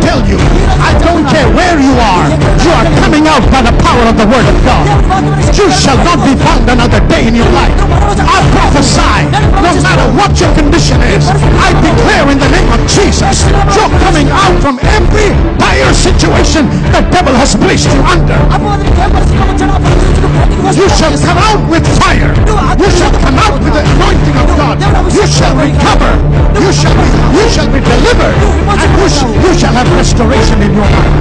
tell you, I don't care where you are coming out by the power of the word of God. You shall not be bound another day in your life. I prophesy, no matter what your condition is, I declare in the name of Jesus, you're coming out from every dire situation the devil has placed you under. You shall come out with fire. You shall come out with the anointing of God. You shall recover. You shall be delivered. And you shall have restoration in your life.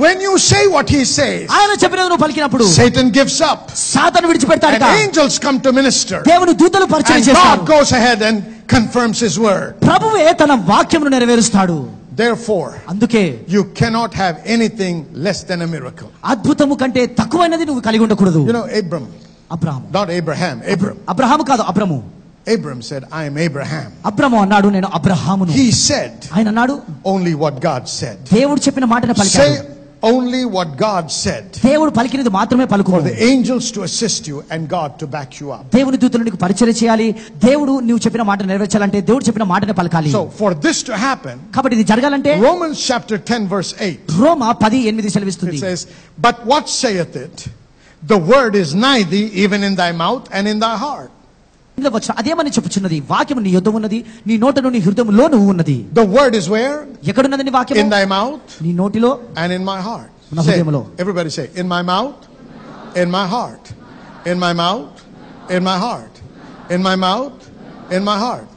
When you say what he says, Satan gives up. And angels come to minister. And God goes ahead and confirms his word. Therefore, you cannot have anything less than a miracle. You know, Abraham, not Abraham, Abram. Abram said, I am Abraham. He said only what God said. Say only what God said. For the angels to assist you and God to back you up. So for this to happen, Romans chapter 10 verse 8, it says, but what saith it? The word is nigh thee, even in thy mouth and in thy heart. అదేమని చెప్పుచున్నది వాక్యము నీ యొద్ద ఉన్నది నీ నోటను నీ హృదయములోను ఉన్నది. The word is where? ఎక్కడున్నది నీ వాక్యము? In thy mouth, నీ నోటిలో and in my heart. Say, everybody say, in my mouth, in my heart, in my mouth, in my heart, in my mouth, in my heart.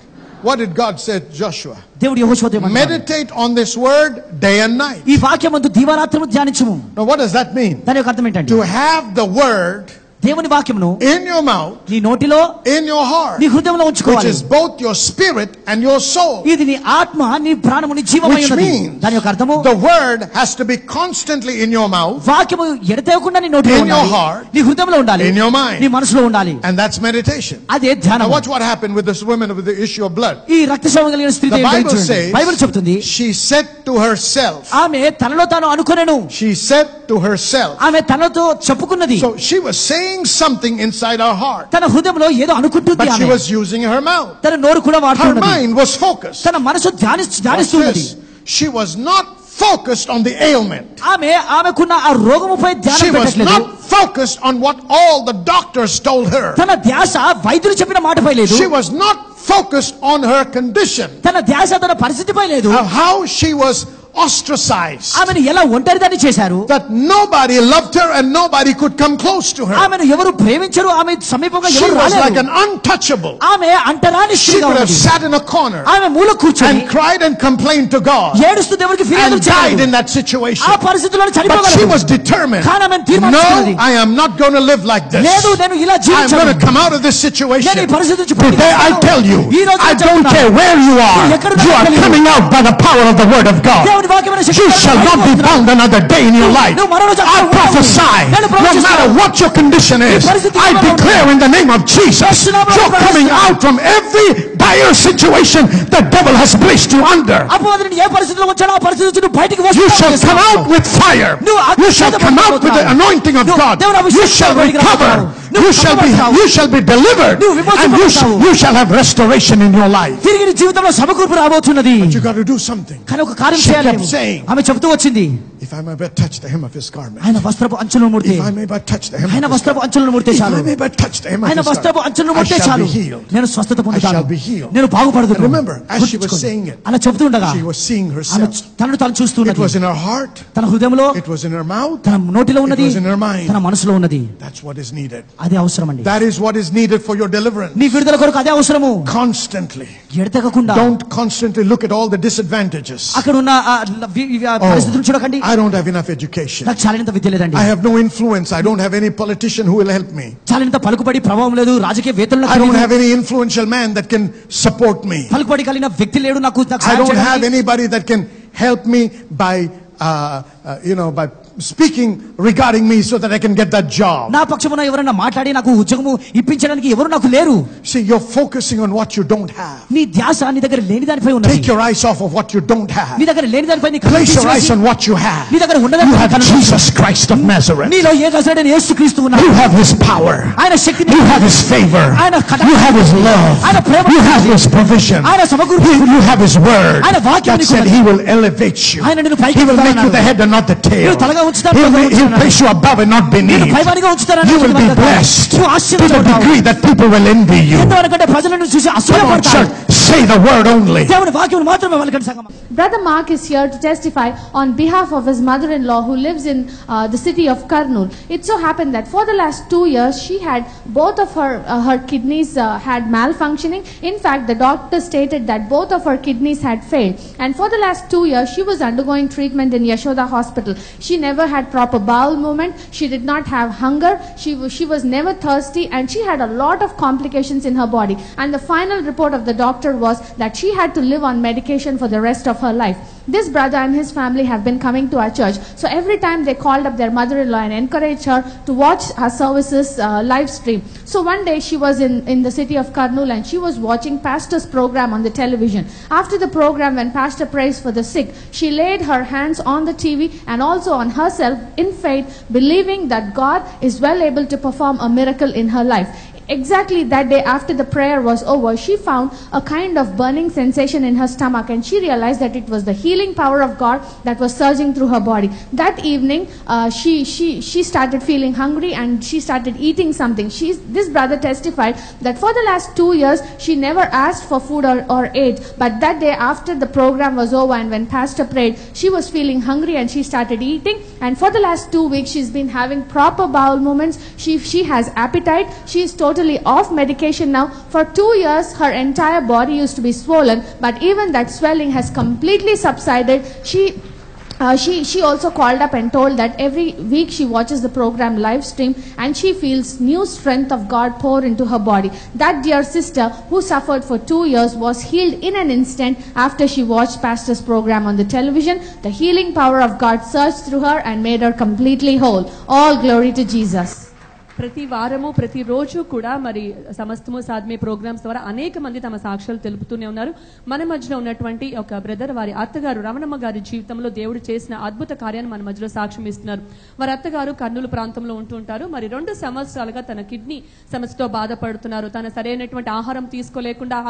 What did God say to Joshua? Meditate on this word day and night. Now what does that mean? To have the word in your mouth, in your heart, which is both your spirit and your soul. Which means the word has to be constantly in your mouth, in your heart, in your mind. And that's meditation. Now watch what happened with this woman with the issue of blood. The Bible says she said to herself, she said to herself, so she was saying something inside her heart, but she was using her mouth. Her mind was focused. She was not focused on the ailment. She was not focused on what all the doctors told her. She was not focused on her condition, of how she was ostracized, that nobody loved her and nobody could come close to her. She was like an untouchable. She could have sat in a corner and cried and complained to God and died in that situation. But she was determined, no, I am not going to live like this. I am going to come out of this situation. Today I tell you, I don't care where you are coming out by the power of the word of God. You shall not be bound another day in your life. I prophesy, no matter what your condition is, I declare in the name of Jesus, you're coming out from every dire situation the devil has placed you under. You shall come out with fire. You shall come out with the anointing of God. You shall recover. You shall be delivered. And you shall have restoration in your life. But you got to do something. She kept saying, if I may but touch the hem of his garment, if I may but touch the hem of his garment, if I may but touch the hem of his garment, I shall be healed. I shall be healed. And remember, as she was saying it, she was seeing herself. It was in her heart, it was in her mouth, it was in her mind. That's what is needed. అదే అవసరమండి. That is what is needed for your deliverance. నీ విడుదల కొరకు అదే అవసరము. Constantly. ఎడతెగకుండా. Don't constantly look at all the disadvantages. అక్కడ ఉన్న పరిస్థితులను చూడకండి. I don't have enough education. నాకు చాలినంత విద్య లేదండి. I have no influence. I don't have any politician who will help me. చాలినంత పలుకుబడి ప్రభావం లేదు, రాజకీయ వేత్తలు నాకు. I don't have any influential man that can support me. పలుకుబడి కలిగిన వ్యక్తి లేడు నాకు సహాయం చేయడానికి. I don't చేయడానికి. have anybody that can help me by by speaking regarding me so that I can get that job. నా పక్షమున ఎవరైనా మాట్లాడి నాకు ఉద్యోగము ఇప్పించడానికి ఎవరు నాకు లేరు. See, you're focusing on what you don't have. నీ ధ్యాస నీ దగ్గర లేని దానిపై ఉన్నది. Take your eyes off of what you don't have. నీ దగ్గర లేని దానిపై నీ place your eyes on what you have. నీ దగ్గర ఉన్నదాన్ని you have Jesus Christ of Nazareth. నీలో యేసుక్రీస్తు యేసుక్రీస్తు ఉన్నాడు. You have his power. ఆయన శక్తిని, you have his favor, you have his love, ఆయన ప్రేమ, you have his provision, ఆయన సమకూర్పు, you have his word. ఆయన వాక్యం that said he will elevate you. ఆయన నిన్ను పైకి he will make you the head and not the tail. నీవు తలగా ఉంచుతాడు, he will place you above and not beneath. You will be blessed to the degree that people will envy you. Come on, church, say the word only. Brother Mark is here to testify on behalf of his mother-in-law who lives in the city of Kurnool. It so happened that for the last 2 years she had both of her kidneys had malfunctioning. In fact, the doctor stated that both of her kidneys had failed, and for the last 2 years she was undergoing treatment in Yashoda Hospital. She never had proper bowel movement, she did not have hunger, she was never thirsty, and she had a lot of complications in her body, and the final report of the doctor was that she had to live on medication for the rest of her life. This brother and his family have been coming to our church, so every time they called up their mother-in-law and encouraged her to watch her services live stream. So one day she was in the city of Kurnool and she was watching pastor's program on the television. After the program, when pastor prays for the sick, she laid her hands on the TV and also on herself in faith, believing that God is well able to perform a miracle in her life. Exactly that day after the prayer was over, she found a kind of burning sensation in her stomach, and she realized that it was the healing power of God that was surging through her body. That evening, she started feeling hungry and she started eating something. This brother testified that for the last 2 years, she never asked for food or ate, but that day after the program was over and when pastor prayed, she was feeling hungry and she started eating, and for the last 2 weeks, she's been having proper bowel movements. She has appetite. She is totally off medication now. For 2 years her entire body used to be swollen, but even that swelling has completely subsided. She also called up and told that every week she watches the program live stream and she feels new strength of God pour into her body. That dear sister who suffered for 2 years was healed in an instant after she watched pastor's program on the television. The healing power of God surged through her and made her completely whole. All glory to Jesus. ప్రతి వారము ప్రతి రోజు కూడా మరి సమస్తము సాధ్మే programmes ద్వారా అనేక మంది తమ సాక్ష్యాలు తెలుపుతూనే ఉన్నారు. మన మధ్యలో ఉన్నటువంటి ఒక బ్రదర్, వారి అత్తగారు రమణమ్మ గారి జీవితంలో దేవుడు చేసిన అద్భుత కార్యాన్ని మన మధ్యలో సాక్ష్యం ఇస్తున్నారు. వారి అత్తగారు కర్నూలు ప్రాంతంలో ఉంటూ ఉంటారు. మరి 2 సంవత్సరాలుగా తన కిడ్నీ సమస్యతో బాధపడుతున్నారు. తన సరైనటువంటి ఆహారం తీసుకోలేకుండా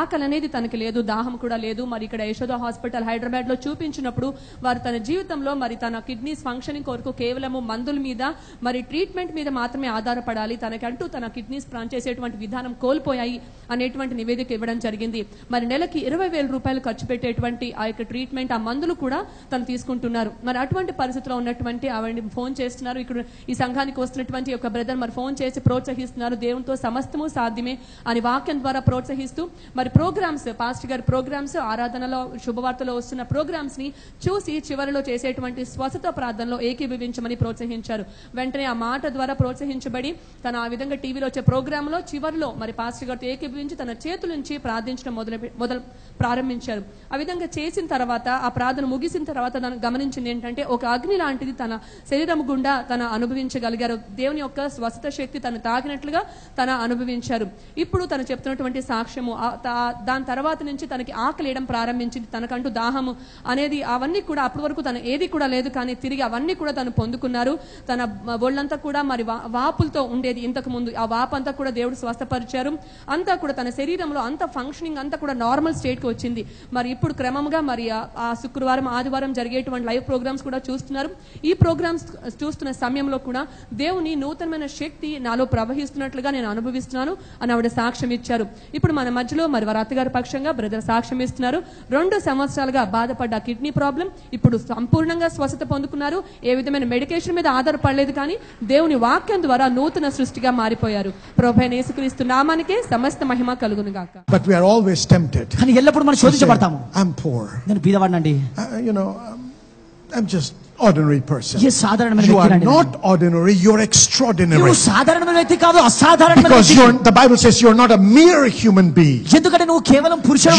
ఆకలి అనేది తనకి లేదు, దాహం కూడా లేదు. మరి ఇక్కడ యశోద హాస్పిటల్ హైదరాబాద్ లో చూపించినప్పుడు వారు తన జీవితంలో మరి తన కిడ్నీస్ ఫంక్షనింగ్ కొరకు కేవలము మందుల మీద మరి ట్రీట్మెంట్ మీద మాత్రమే ఆధారపడాలి, తనకంటూ తన కిడ్నీస్ ప్రాన్ చేసేటువంటి విధానం కోల్పోయాయి అనేటువంటి నివేదిక ఇవ్వడం జరిగింది. మరి నెలకి 20,000 రూపాయలు ఖర్చు పెట్టేటువంటి ఆ యొక్క ట్రీట్మెంట్, ఆ మందులు కూడా తను తీసుకుంటున్నారు. మరి అటువంటి పరిస్థితిలో ఉన్నటువంటి ఆవిడ ఫోన్ చేస్తున్నారు. ఇక్కడ ఈ సంఘానికి వస్తున్నటువంటి ఒక బ్రదర్ మరి ఫోన్ చేసి ప్రోత్సహిస్తున్నారు. దేవునితో సమస్తము సాధ్యమే అని వాక్యం ద్వారా ప్రోత్సహిస్తూ మరి ప్రోగ్రామ్స్, పాస్టర్ గారి ప్రోగ్రామ్స్, ఆరాధనలో శుభవార్తలో వస్తున్న ప్రోగ్రామ్స్ ని చూసి చివరిలో చేసేటువంటి స్వస్థత ప్రార్థనలో ఏకీభవించమని ప్రోత్సహించారు. వెంటనే ఆ మాట ద్వారా ప్రోత్సహించబడి తను ఆ విధంగా టీవీలో వచ్చే ప్రోగ్రామ్ లో చివరిలో మరి పాస్టర్ గారితో ఏకీభవించి తన చేతుల నుంచి ప్రార్థించడం మొదలు ప్రారంభించారు. ఆ విధంగా చేసిన తర్వాత ఆ ప్రార్థన ముగిసిన తర్వాత తను గమనించింది ఏంటంటే ఒక అగ్ని లాంటిది తన శరీరం గుండా తన అనుభవించగలిగారు. దేవుని యొక్క స్వస్థత శక్తి తను తాకినట్లుగా తన అనుభవించారు. ఇప్పుడు తను చెప్తున్నటువంటి సాక్ష్యము, దాని తర్వాత నుంచి తనకి ఆకలేయడం ప్రారంభించింది. తనకంటూ దాహము అనేది అవన్నీ కూడా అప్పటి వరకు తను ఏది కూడా లేదు, కానీ తిరిగి అవన్నీ కూడా తను పొందుకున్నారు. తన ఒళ్ళంతా కూడా మరి వాపులతో ఉండేది ఇంతకు ముందు, ఆ వాపు అంతా కూడా దేవుడు స్వస్థపరిచారు. అంతా కూడా తన శరీరంలో అంత ఫంక్షనింగ్ అంతా కూడా నార్మల్ స్టేట్ కి వచ్చింది. మరి ఇప్పుడు క్రమంగా మరి ఆ శుక్రవారం ఆదివారం జరిగేటువంటి లైవ్ ప్రోగ్రామ్స్ కూడా చూస్తున్నారు. ఈ ప్రోగ్రామ్స్ చూస్తున్న సమయంలో కూడా దేవుని నూతనమైన శక్తి నాలో ప్రవహిస్తున్నట్లుగా నేను అనుభవిస్తున్నాను అని ఆవిడ సాక్ష్యం ఇచ్చారు. ఇప్పుడు మన మధ్యలో మరి వారి అత్తగారి పక్షంగా బ్రదర్ సాక్ష్యం ఇస్తున్నారు. 2 సంవత్సరాలుగా బాధపడ్డ కిడ్నీ ప్రాబ్లం ఇప్పుడు సంపూర్ణంగా స్వస్థత పొందుకున్నారు. ఏ విధమైన మెడికేషన్ మీద ఆధారపడలేదు, కానీ దేవుని వాక్యం ద్వారా ద్వారా నూతన సృష్టిగా మారిపోయారు. ప్రభువైన యేసుక్రీస్తు నామానికే సమస్త మహిమ కలుగును గాక. But we are always tempted. కానీ ఎల్లప్పుడు మనం శోధించబడతాము. I'm poor. నేను బీదవాడినండి. I'm just ordinary person. Yes, you are not ordinary, you're extraordinary. Because the Bible says you're not a mere human being.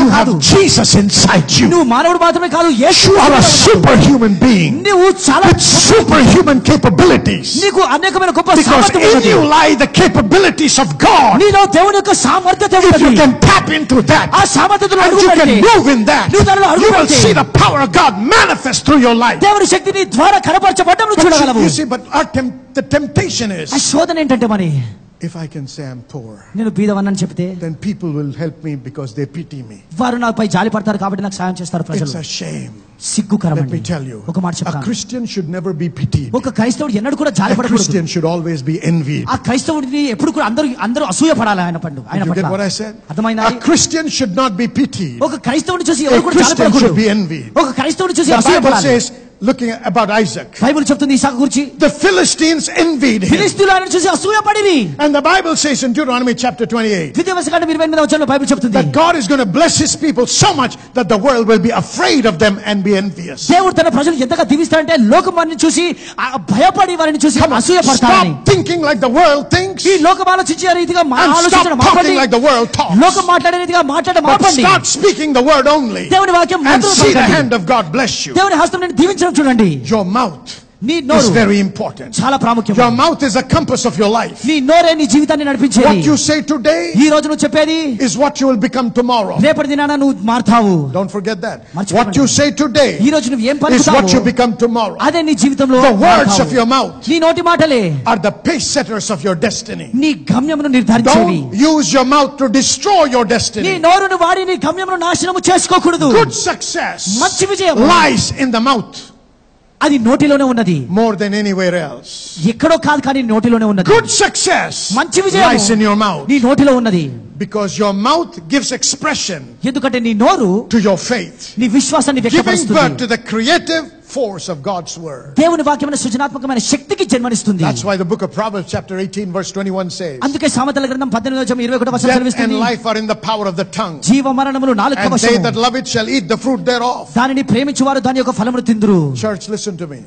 You have Jesus inside you. You are a superhuman being with superhuman capabilities. Because in you lie the capabilities of God. If you can tap into that and you can move in that, you will see the power of God manifest through your life. You see, but the temptation is, if I can say I'm poor, then people will help me because they pity me. It's a shame. Let me tell you, a Christian should never be pitied. A Christian should always be envied. Did you get what I said? A Christian should not be pitied. A Christian should be envied. The Bible says, looking about Isaac, the Philistines envied him. And the Bible says in Deuteronomy chapter 28 that God is going to bless his people so much that the world will be afraid of them and be envious. Come on, stop thinking like the world thinks and stop talking like the world talks. But start speaking the word only and see the hand of God bless you. Your mouth is very important. Your mouth is a compass of your life. What you say today is what you will become tomorrow. Don't forget that. What you say today is what you become tomorrow. The words of your mouth are the pace setters of your destiny. Don't use your mouth to destroy your destiny. Good success lies in the mouth. More than anywhere else. Good success lies in your mouth. Because your mouth gives expression to your faith, giving birth to the creative force of God's word. That's why the book of Proverbs chapter 18 verse 21 says, death and life are in the power of the tongue, and they that love it shall eat the fruit thereof. Church, listen to me.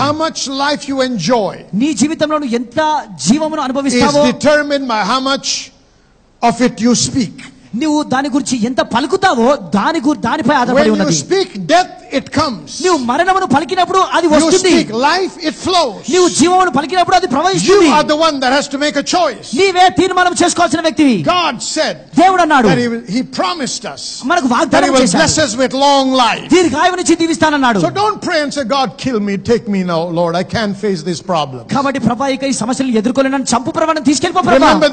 How much life you enjoy is determined by how much of it you speak. When you speak death, it comes. You speak life, it flows. You are the one that has to make a choice. God said that he promised us that he will bless us with long life. So don't pray and say, God, kill me, take me now, Lord, I can't face this problem. Remember,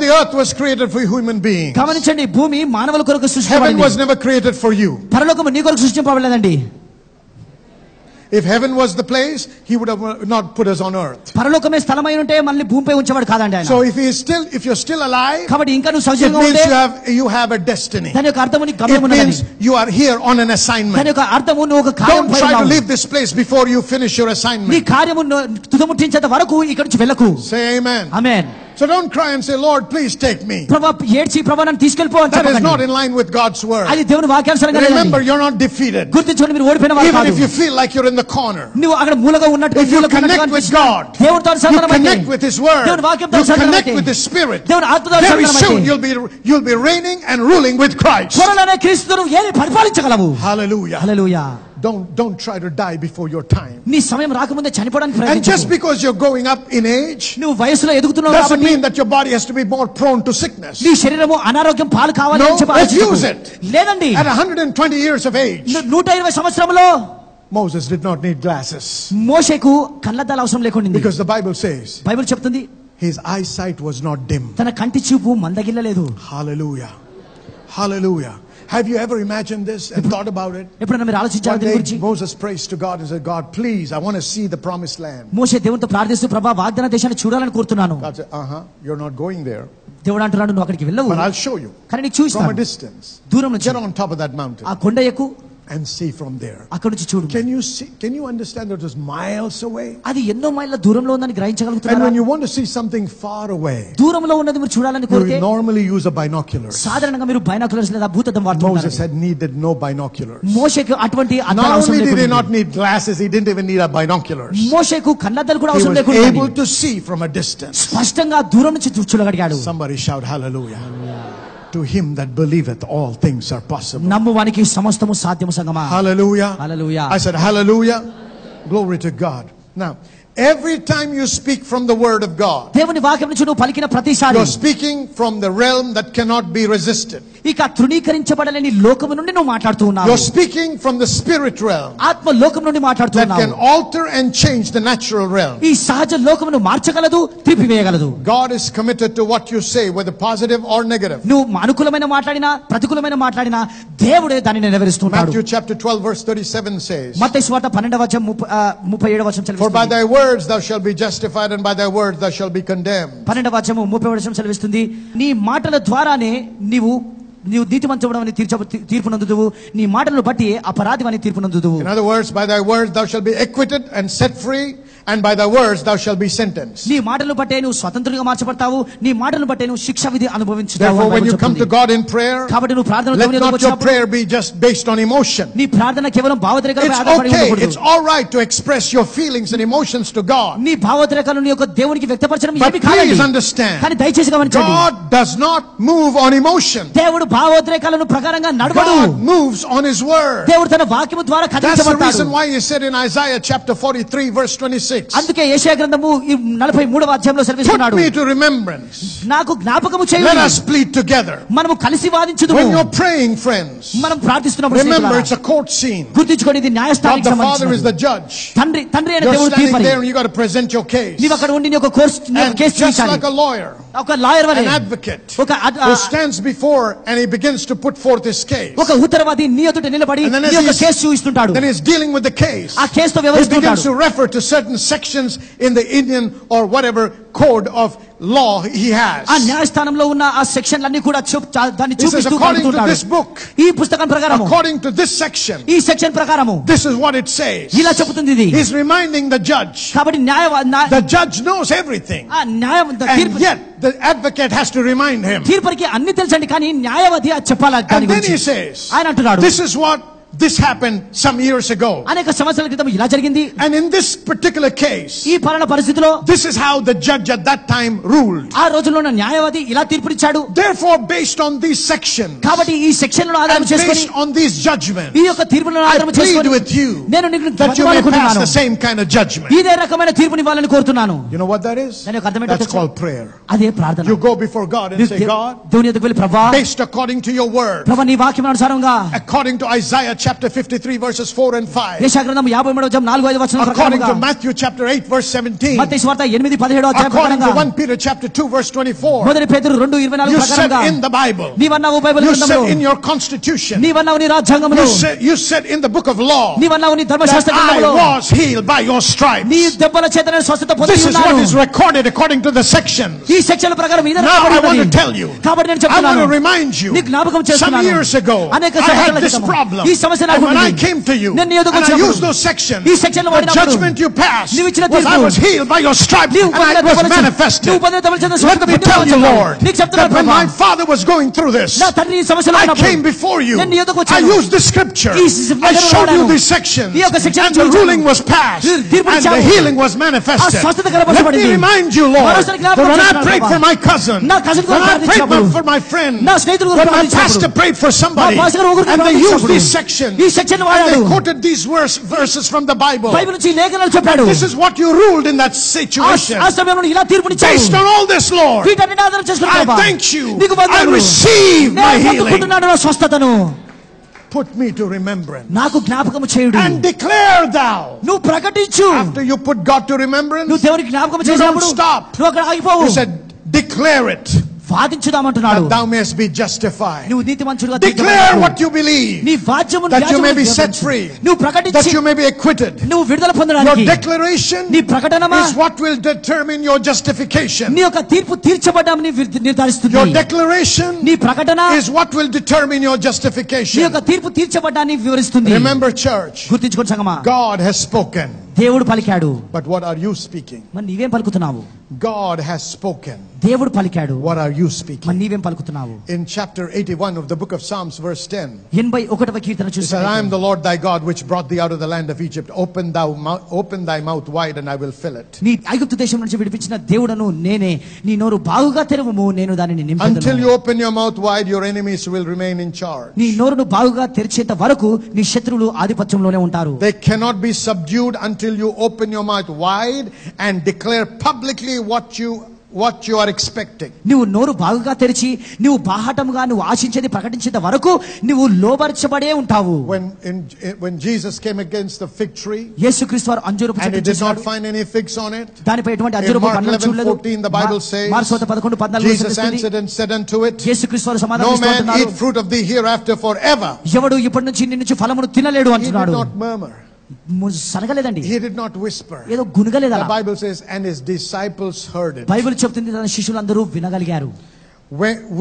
the earth was created for human beings. Heaven was never created for you. If heaven was the place, he would have not put us on earth. So if you're still alive, it means you have a destiny. It means you are here on an assignment. Don't try to leave this place before you finish your assignment. Say amen. Amen. So don't cry and say, Lord, please take me. That is not in line with God's word. Remember, you're not defeated. Even if you feel like you're in the corner, if you connect with God, you connect with his word, you connect with his spirit, very soon you'll be reigning and ruling with Christ. Hallelujah. Hallelujah. Don't try to die before your time. And just because you're going up in age doesn't mean that your body has to be more prone to sickness. No, refuse it. At 120 years of age, Moses did not need glasses. Because the Bible says his eyesight was not dim. Hallelujah. Hallelujah. Have you ever imagined this and thought about it? One day Moses prays to God and said, God, please, I want to see the promised land. God said, you're not going there. But I'll show you from a distance. Get on top of that mountain. and see from there. అక్కడ నుంచి చూడు. Can you see? Can you understand that it was miles away? అది ఎన్నో మైళ్ళ దూరంలో ఉందని గ్రహించగలుగుతున్నారా? And when you want to see something far away, దూరంలో ఉన్నది మీరు చూడాలని కోరితే you normally use a binoculars. సాధారణంగా మీరు బైనాక్యులర్స్ లేదా భూతద్దం వాడుతుంటారు. Moses had needed no binoculars. మోషేకు అటువంటి అద్దాలు అవసరం లేకుండా. Not only did he లేకుండా. not need glasses, he didn't even need a binoculars. మోషేకు కన్నద్దాలు కూడా He అవసరం was లేకుండా. able to see from a distance. స్పష్టంగా దూరం నుంచి చూడగలిగాడు. Somebody shout hallelujah. To him that believeth all things are possible. నమ్మువానికి సమస్తము సాధ్యము సంగమా. Hallelujah. Hallelujah. I said hallelujah. Glory to God. Now, every time you speak from the word of God, దేవుని వాక్యం నుంచి నువ్వు పలికిన ప్రతిసారి you're speaking from the realm that cannot be resisted. ఇక తృణీకరించబడలేని లోకము నుండి నువ్వు మాట్లాడుతూ ఉన్నావు. You're speaking from the spirit realm. ఆత్మ లోకం నుండి మాట్లాడుతూ ఉన్నావు. That can alter and change the natural realm. ఈ సహజ లోకమును మార్చగలదు, త్రిపివేయగలదు. God is committed to what you say, whether positive or negative. నువ్వు అనుకూలమైన మాట్లాడినా ప్రతికూలమైన మాట్లాడినా దేవుడే దానిని నెరవేరుస్తున్నాడు. Matthew chapter 12 verse 37 says, మత్తయి సువార్త 12:37 For by thy words thou shalt be justified, and by thy words thou shalt be condemned. 12:37 సెలవిస్తుంది. నీ మాటల ద్వారానే నీవు నీతిమంతుడవని తీర్పు నందుదువు, నీ మాటలను బట్టి అపరాధివని తీర్పు నందుదువు. In other words, by thy words thou shalt be acquitted and set free, and by thy words thou shalt be sentenced. నీ మాటలను బట్టే నువ్వు స్వతంత్రుడిగా మార్చబడతావు, నీ మాటలను బట్టే నువ్వు శిక్ష విధి అనుభవించుతావు. Therefore, when you come to God in prayer, కాబట్టి నువ్వు ప్రార్థనలో let not your prayer be just based on emotion. నీ ప్రార్థన కేవలం భావోద్రేకాలపై ఆధారపడి ఉండకూడదు. It's all right to express your feelings and emotions to God. నీ భావోద్రేకాలను నీ యొక్క దేవునికి వ్యక్తపరచడం ఏమీ కాదు. Please understand, కానీ దయచేసి గమనించండి, God does not move on emotion. దేవుడు భావోద్రేకాలను ప్రకారంగా నడవడు. God moves on his word. దేవుడు తన వాక్యము ద్వారా కదిలించబడతాడు. That's the reason why he said in Isaiah chapter 43 verse 26. అందుకే యెషయా గ్రంథము 43వ అధ్యాయంలో సెలవిస్తున్నాడు, Put me to remembrance. నాకు జ్ఞాపకము చేయుము. Let us plead together. మనము కలిసి వాదించుదుము. When you're praying, friends, మనం ప్రార్థిస్తున్నప్పుడు remember it's a court scene. గుర్తుంచుకోండి, ఇది న్యాయస్థానానికి God the Father is సంబంధించినది. the judge. తండ్రి అయిన You're దేవుడు standing తీర్పరి. there and you got to present your case. నీవు అక్కడ ఉండి నీ యొక్క కేసు Just చూపించాలి. like a lawyer, ఒక లాయర్ వలె, an advocate ఒక who stands before and he begins to put forth his case. ఒక ఉత్తరవాది నీ ఎదుట నిలబడి And then నీ యొక్క case చూపిస్తుంటాడు. then he's dealing with the case. ఆ కేసుతో He begins వ్యవహరిస్తుంటాడు. to refer to certain sections in the Indian or whatever code of law he has. ఆ న్యాయస్థానంలో ఉన్న ఆ సెక్షన్లన్నీ కూడా దాన్ని He says, చూపిస్తూ according to కలుపుతుంటాడు. this book, ఈ పుస్తకం ప్రకారము, according to this section, ఈ సెక్షన్ ప్రకారము this is what it says. ఇలా చెబుతుంది ఇది. He's reminding the judge. కాబట్టి The judge knows everything. And yet the advocate has to remind him. తీర్పరికి అన్ని తెలుసండి, కానీ న్యాయవాది అది చెప్పాలి. And then he says, ఆయన అంటున్నాడు, this is what this happened some years ago. అనేక సంవత్సరాల క్రితం ఇలా జరిగింది. And in this particular case, ఈ పలానా పరిస్థితిలో this is how the judge at that time ruled. ఆ రోజుల్లో ఉన్న న్యాయవాది ఇలా తీర్పునిచ్చాడు. Therefore, based on these sections, కాబట్టి ఈ సెక్షన్లను ఆధారం and చేసుకొని, based on these judgments, ఈ యొక్క తీర్పులను I ఆధారం plead చేసుకొని with you నేను నీకు that you may pass the same kind of judgment. ఇదే రకమైన తీర్పునివ్వాలని కోరుతున్నాను. You know what that is? దాని యొక్క అర్థం ఏంటో That's తెలుసా? called prayer. అదే ప్రార్థన. You go before God and say, God, దేవుని ఎదుగుకు వెళ్ళి, ప్రభువా, based according to your word, ప్రభువా నీ వాక్యం అనుసారంగా, according to Isaiah chapter 53 verses 4 and 5, యెషయా గ్రంథం 53:4-5 వచనాల according ప్రకారంగా, to Matthew chapter 8 verse 17, మత్తయి సువార్త 8:17 అధ్యాయం according ప్రకారంగా, to 1 Peter chapter 2 verse 24, మొదటి పేతురు 2:24 you said ప్రకారంగా, in the Bible, నీవన్నావు బైబిల్ you గ్రంథంలో, said in your constitution, నీవన్నావు నీ రాజ్యాంగంలో, you said in the book of law, నీవన్నావు నీ ధర్మశాస్త్ర that I గ్రంథంలో, was healed by your stripes. నీ దెబ్బల చేత నేను స్వస్థత పొంది This is what ఉన్నాను. is recorded according to the sections. ఈ సెక్షన్ల ప్రకారం ఇదే Now I రాయబడి want to ఉన్నది. tell you, కాబట్టి నేను I want చెప్తున్నాను, to remind you, నీకు జ్ఞాపకం some చేస్తున్నాను, years ago, అనేక I సంవత్సరాల had this క్రితం problem. ఈ సమస్య నాకు And when I ఉంది. came to you, నేను నీ ఎదురుకు and I వచ్చినప్పుడు, used those sections, ఈ సెక్షన్లు the వాడినప్పుడు, judgment you passed నీవు ఇచ్చిన was I తీర్పు, was healed by your stripes, నీవు and పొందిన I was దెబ్బల చేత, manifested. నీవు పొందిన దెబ్బల చేత Let స్వస్థత me tell you, పొందుతున్నావు. Lord, నీకు చెప్తున్నాను, that when ప్రభువా, my father was going through this, నా తండ్రి ఈ సమస్యలో I ఉన్నప్పుడు came before you. నేను నీ ఎదురుకు I వచ్చాను. used the scripture. ఈ I showed you these sections, ఈ యొక్క section and the ruling was passed, and the healing was manifested. Let me remind you, Lord, that when I prayed for my cousin, when I prayed for my friend, when my pastor prayed for somebody, and they used these sections, and they quoted these verses from the Bible, this is what you ruled in that situation. Based on all this, Lord, I thank you. I receive my healing. Put me to remembrance. నాకు జ్ఞాపకము చేయుడు. And declare thou. నువ్వు ప్రకటించు. After you put God to remembrance, నువ్వు దేవునికి జ్ఞాపకం you don't చేసినప్పుడు stop. నువ్వు అక్కడ ఆగిపోవు. You said declare it వాదించుదామంటున్నాడు. That thou mayest be justified. నువ్వు నీతిమంతుడుగా Declare what you believe. నీ వాక్యమును that you may be set free. నువ్వు ప్రకటించి that you may be acquitted. నువ్వు విడుదల పొందడానికి your declaration నీ ప్రకటనమా is what will determine your justification. నీ యొక్క తీర్పు తీర్చబడడాన్ని నిర్ధారిస్తుంది. your declaration నీ ప్రకటన is what will determine your justification. నీ యొక్క తీర్పు తీర్చబడడాన్ని వివరిస్తుంది. Remember church, గుర్తుంచుకోండి సంగమా, God has spoken. దేవుడు పలికాడు. But what are you speaking? మరి నీవేం పలుకుతున్నావు? God has spoken. దేవుడు పలికాడు. What are you speaking? మరి నీవేం పలుకుతున్నావు? In chapter 81 of the book of Psalms verse 10, 81వ కీర్తన చూస్తే, I am the Lord thy God which brought thee out of the land of Egypt. Open thy mouth wide and I will fill it. నీ ఐగుప్తు దేశం నుంచి విడిపించిన దేవుడను నేనే, నీ నోరు బాగుగా తెరవుము, నేను దానిని నింపుదును. Until you open your mouth wide, your enemies will remain in charge. నీ నోరును బాగుగా తెరిచేంత వరకు నీ శత్రువులు ఆధిపత్యంలోనే ఉంటారు. They cannot be subdued until you open your mouth wide and declare publicly what you are expecting. నువ్వు నోరు బాగుగా తెరిచి నువ్వు బాహటముగా నువ్వు ఆశించేది ప్రకటించేంత వరకు నువ్వు లోబర్చబడే ఉంటావు. When Jesus came against the fig tree, యేసుక్రీస్తు వారు అంజూరపు చెట్టును and he did not find any figs on it, దానిపై ఎటువంటి అంజూరపు పండ్లను చూడలేదు. 11:14 the Bible says, mark 11:14 Jesus answered and said unto it, యేసుక్రీస్తు వారు సమాధానం no ఇస్తున్నారు, man eat fruit of thee hereafter forever. ఎవడు ఇప్పటి నుంచి నీ నుంచి ఫలమును తినలేడు అంటున్నాడు. He did not murmur. సనగలేదండి. He did not whisper. ఏదో గునగలేదు. The Bible says and his disciples heard it. Bible చెప్తుంది తన శిష్యులందరూ వినగలిగారు.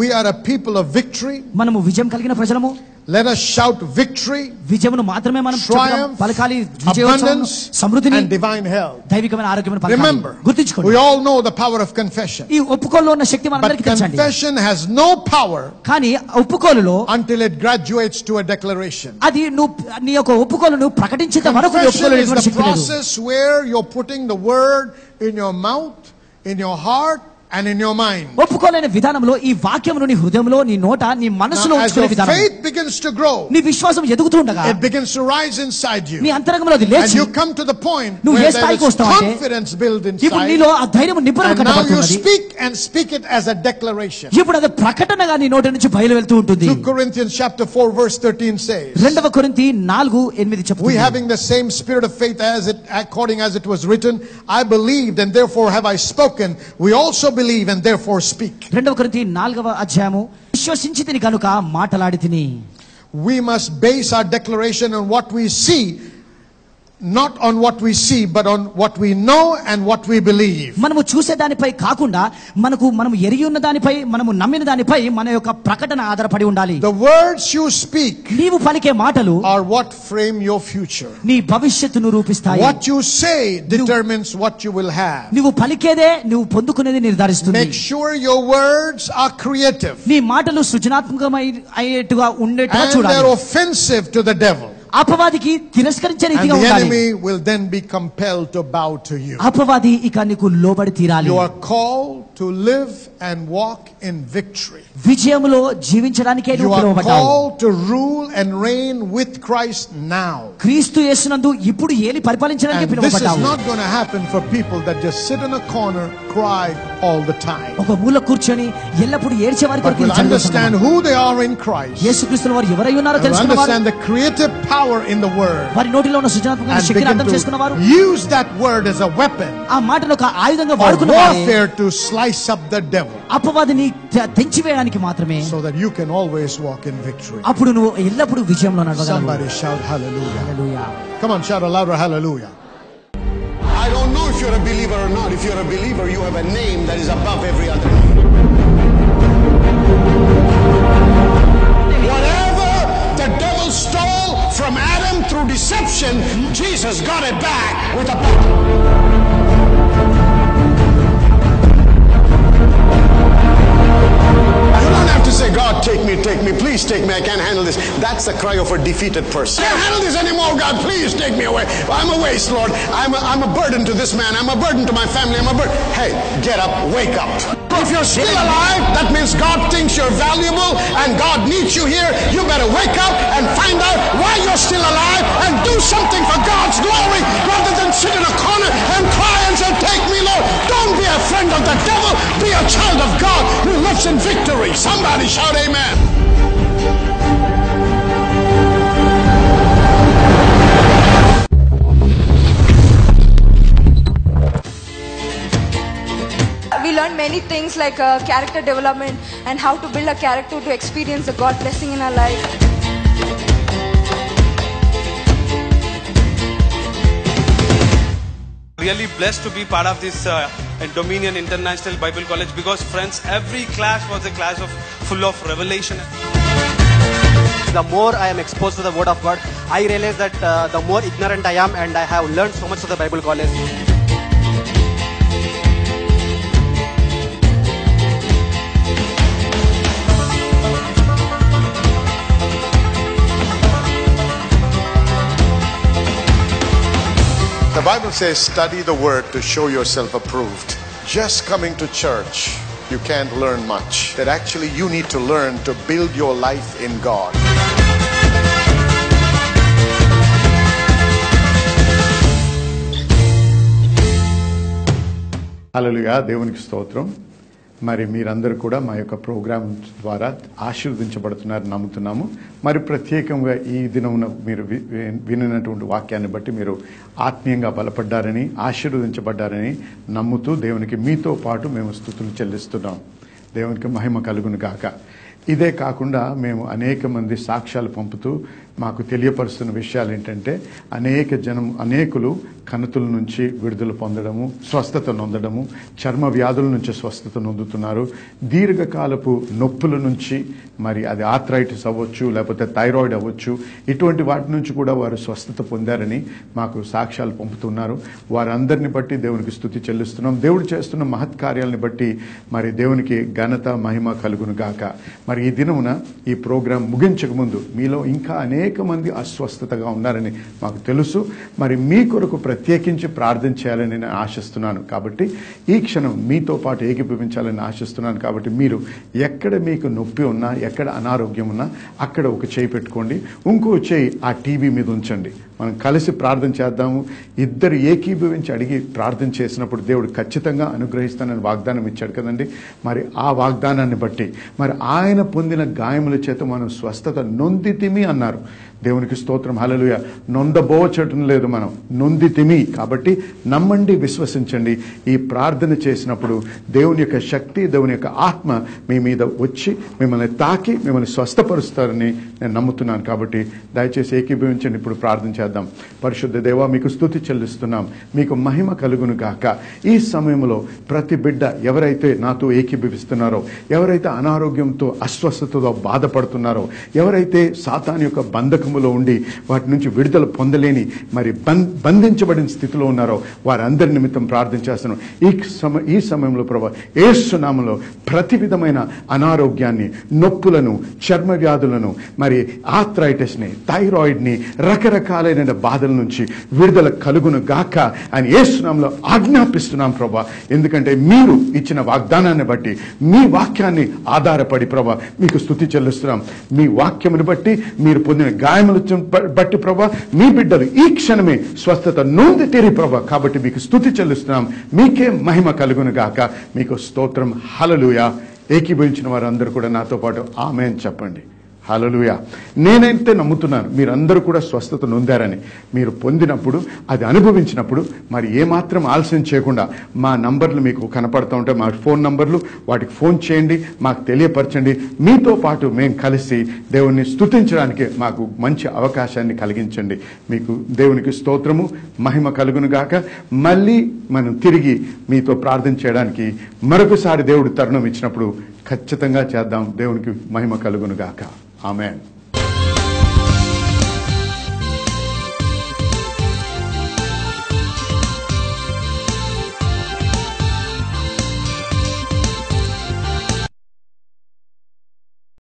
We are a people of victory. మనము విజయం కలిగిన ప్రజలము. Let us shout victory, విజయమును మాత్రమే మనం triumph, పలకాలి. abundance, సమృద్ధిని and divine health. దైవికమైన ఆరోగ్యమైన పలకాలి. Remember, గుర్తుంచుకోండి, we all know the power of confession. ఈ ఒప్పుకోలులో ఉన్న శక్తి But మనందరికీ తెలుసండి. confession has no power కానీ ఒప్పుకోలులో until it graduates to a declaration. అది నువ్వు నీ యొక్క ఒప్పుకోలును ప్రకటించేంత వరకు Confession is the శక్తి లేదు. process where you're putting the word in your mouth, in your heart, and in your mind. ఒప్పుకోలేని విధానంలో ఈ వాక్యమును నీ హృదయంలో, నీ నోట, నీ మనసులో As ఉంచుకునే your విధానం. faith begins to grow, నీ విశ్వాసం ఎదుగుతూ ఉండగా it begins to rise inside you. నీ అంతరంగంలో అది And లేచి you come to the point నువ్వు where ఏ there స్థాయికి is వస్తావంటే confidence built ఇప్పుడు inside. నీలో ఆ ధైర్యం నిబ్బరం And now you కట్టబడుతున్నది. speak and speak it as a declaration. ఇప్పుడు అది ప్రకటనగా నీ నోటి నుంచి బయలు వెళ్తూ ఉంటుంది. 2 Corinthians chapter 4 verse 13 says, 2 కొరింథీ 4:8 చెప్తుంది, we having the same spirit of faith according as it was written, I believed and therefore have I spoken. We also believe and therefore speak. 2 కొరింథీ 4 విశ్వసించితిని కనుక మాటలాడితిని. We must base our declaration on what we see, not on what we see, but on what we know and what we believe. మనము చూసే దానిపై కాకుండా మనము ఎరిగి ఉన్న దానిపై, మనము నమ్మిన దానిపై మన యొక్క ప్రకటన ఆధారపడి ఉండాలి. The words you speak నీవు పలికే మాటలు are what frame your future. నీ భవిష్యత్తును రూపిస్తాయి. What you say determines what you will have. నీవు పలికేదే నువ్వు పొందుకునేది నిర్ధారిస్తుంది. Make sure your words are creative. నీ మాటలు సృజనాత్మకమైనట్టుగా ఉండేట్టుగా And చూడాలి. they're offensive to the devil. అపవాదికి తిరస్కరించే And రీతిగా the ఉండాలి. enemy will then be compelled to bow to you. అపవాది ఇక నీకు లోబడి తీరాలి. You are called to live and walk in victory. విజయములో జీవించడానికే You నువ్వు are పిలువబడ్డావు. called to rule and reign with Christ now. క్రీస్తు యేసునందు ఇప్పుడు ఏలి పరిపాలించడానికి And this is పిలువబడ్డావు. not going to happen for people that just sit in a corner, cry all the time. ఒక మూల కూర్చొని ఎల్లప్పుడు ఏడ్చే వారి But కొరకు will understand who they are in Christ. యేసుక్రీస్తుల వారు ఎవరై ఉన్నారో And will తెలుసుకున్నవారు, understand the creative power in the word. వారి నోటిలో ఉన్న సృజనాత్మక And శక్తిని అర్థం begin చేసుకున్నవారు, to use that word as a weapon ఆ మాటను ఒక ఆయుధంగా of వాడుకున్నవారే warfare to slice up the devil, అపవాదిని తెంచివేయడానికి మాత్రమే. so that you can always walk in victory. అప్పుడు నువ్వు ఎల్లప్పుడు విజయంలో నడవగలవు. Somebody shout hallelujah. Hallelujah. Come on, shout a louder hallelujah. I don't know if you're a believer or not. If you're a believer, you have a name that is above every other name. Whatever the devil stole from Adam through deception, Jesus got it back with a button. You don't have to say, God, take me, please take me, I can't handle this. That's the cry of a defeated person. I can't handle this anymore, God, please take me away. I'm a waste, Lord. I'm a burden to this man. I'm a burden to my family. I'm a burden. Hey, get up, wake up. If you're still alive, that means God thinks you're valuable and God needs you here. You better wake up and find out why you're still alive and do something for God's glory rather than sit in a corner and cry and say, take me, Lord. Don't be a friend of the devil. Be a child of God who lives in victory. Somebody shout amen. We learned many things like character development and how to build a character to experience the God blessing in our life. Really blessed to be part of this Dominion International Bible College, because friends, every class was a class full of revelation. The more I am exposed to the Word of God, I realize that the more ignorant I am, and I have learned so much of the Bible College. The Bible says, study the word to show yourself approved. Just coming to church, you can't learn much. That actually you need to learn to build your life in God. హల్లెలూయా, దేవునికి స్తోత్రం. మరి మీరందరూ కూడా మా యొక్క programme ద్వారా ఆశీర్వదించబడుతున్నారని నమ్ముతున్నాము. మరి ప్రత్యేకంగా ఈ దినమున మీరు వినినటువంటి వాక్యాన్ని బట్టి మీరు ఆత్మీయంగా బలపడ్డారని, ఆశీర్వదించబడ్డారని నమ్ముతూ దేవునికి మీతో పాటు మేము స్తుతులు చెల్లిస్తున్నాం. దేవునికి మహిమ కలుగును గాక. ఇదే కాకుండా మేము అనేక మంది సాక్ష్యాలు పంపుతూ మాకు తెలియపరుస్తున్న విషయాలు ఏంటంటే, అనేకులు కణుతుల నుంచి విడుదల పొందడము, స్వస్థత నొందడము, చర్మ వ్యాధుల నుంచి స్వస్థత నొందుతున్నారు. దీర్ఘకాలపు నొప్పుల నుంచి, మరి అది ఆర్థరైటిస్ అవ్వచ్చు, లేకపోతే థైరాయిడ్ అవ్వచ్చు, ఇటువంటి వాటి నుంచి కూడా వారు స్వస్థత పొందారని మాకు సాక్ష్యాలు పంపుతున్నారు. వారందరిని బట్టి దేవునికి స్తుతి చెల్లిస్తున్నాం. దేవుడు చేస్తున్న మహత్కార్యాలను బట్టి మరి దేవునికి ఘనత మహిమ కలుగును గాక. మరి ఈ దినమున ఈ ప్రోగ్రాం ముగించక ముందు మీలో ఇంకా అనేక మంది అస్వస్థతగా ఉన్నారని మాకు తెలుసు. మరి మీ కొరకు ప్రత్యేకించి ప్రార్థన చేయాలని నేను ఆశిస్తున్నాను. కాబట్టి ఈ క్షణం మీతో పాటు ఏకీభవించాలని ఆశిస్తున్నాను. కాబట్టి మీరు ఎక్కడ మీకు నొప్పి ఉన్నా, ఎక్కడ అనారోగ్యం ఉన్నా అక్కడ ఒక చేయి పెట్టుకోండి, ఇంకో చేయి ఆ టీవీ మీద ఉంచండి. మనం కలిసి ప్రార్థన చేద్దాము. ఇద్దరు ఏకీభవించి అడిగి ప్రార్థన చేసినప్పుడు దేవుడు ఖచ్చితంగా అనుగ్రహిస్తానని వాగ్దానం ఇచ్చాడు కదండి. మరి ఆ వాగ్దానాన్ని బట్టి మరి ఆయన పొందిన గాయముల చేత మనం స్వస్థత నొందితిమి అన్నారు. దేవునికి స్తోత్రం, హల్లెలూయా. నొందబోచటం లేదు, మనం నొందితిమి. కాబట్టి నమ్మండి, విశ్వసించండి. ఈ ప్రార్థన చేసినప్పుడు దేవుని యొక్క శక్తి, దేవుని యొక్క ఆత్మ మీ మీద వచ్చి మిమ్మల్ని తాకి మిమ్మల్ని స్వస్థపరుస్తారని నేను నమ్ముతున్నాను. కాబట్టి దయచేసి ఏకీభవించండి. ఇప్పుడు ప్రార్థన చేద్దాం. పరిశుద్ధ దేవా, మీకు స్తుతి చెల్లిస్తున్నాం. మీకు మహిమ కలుగును గాక. ఈ సమయంలో ప్రతి బిడ్డ ఎవరైతే నాతో ఏకీభవిస్తున్నారో, ఎవరైతే అనారోగ్యంతో అస్వస్థతతో బాధపడుతున్నారో, ఎవరైతే సాతాను యొక్క బంధకములో ఉండి వాటి నుంచి విడుదల పొందలేని మరి బంధించబడిన స్థితిలో ఉన్నారో వారందరి నిమిత్తం ప్రార్థన చేస్తున్నాం. ఈ సమయంలో ప్రభా యేసు నామములో ప్రతి విధమైన అనారోగ్యాన్ని, నొప్పులను, చర్మ వ్యాధులను, మరి ఆర్థరైటిస్ని, థైరాయిడ్ని, రకరకాలైన బాధల నుంచి విడుదల కలుగును గాక అని యేసు నామములో ఆజ్ఞాపిస్తున్నాం ప్రభా. ఎందుకంటే మీరు ఇచ్చిన వాగ్దానాన్ని బట్టి, మీ వాక్యాన్ని ఆధారపడి ప్రభా మీకు స్తుతి చెల్లిస్తున్నాం. మీ వాక్యమును బట్టి, మీరు పొందిన గాయములను బట్టి ప్రభా మీ బిడ్డలు ఈ క్షణమే స్వస్థత నొంది తీరి ప్రభా. కాబట్టి మీకు స్తుతి చెల్లిస్తున్నాం. మీకే మహిమ కలుగును గాక. మీకు స్తోత్రం. హల్లెలూయా. ఏకీభవించిన వారందరూ కూడా నాతో పాటు ఆమేన్ చెప్పండి. హల్లెలూయా. నేనైతే నమ్ముతున్నాను మీరందరూ కూడా స్వస్థత నొందారని. మీరు పొందినప్పుడు, అది అనుభవించినప్పుడు మరి ఏమాత్రం ఆలస్యం చేయకుండా మా నంబర్లు మీకు కనపడుతూ ఉంటాయి, మా ఫోన్ నంబర్లు, వాటికి ఫోన్ చేయండి, మాకు తెలియపరచండి. మీతో పాటు మేము కలిసి దేవుణ్ణి స్తుతించడానికి మాకు మంచి అవకాశాన్ని కలిగించండి. మీకు దేవునికి స్తోత్రము, మహిమ కలుగును గాక. మళ్ళీ మనం తిరిగి మీతో ప్రార్థన చేయడానికి మరొకసారి దేవుడు తరుణం ఇచ్చినప్పుడు ఖచ్చితంగా చేద్దాం. దేవునికి మహిమ కలుగును గాక. ఆమేన్.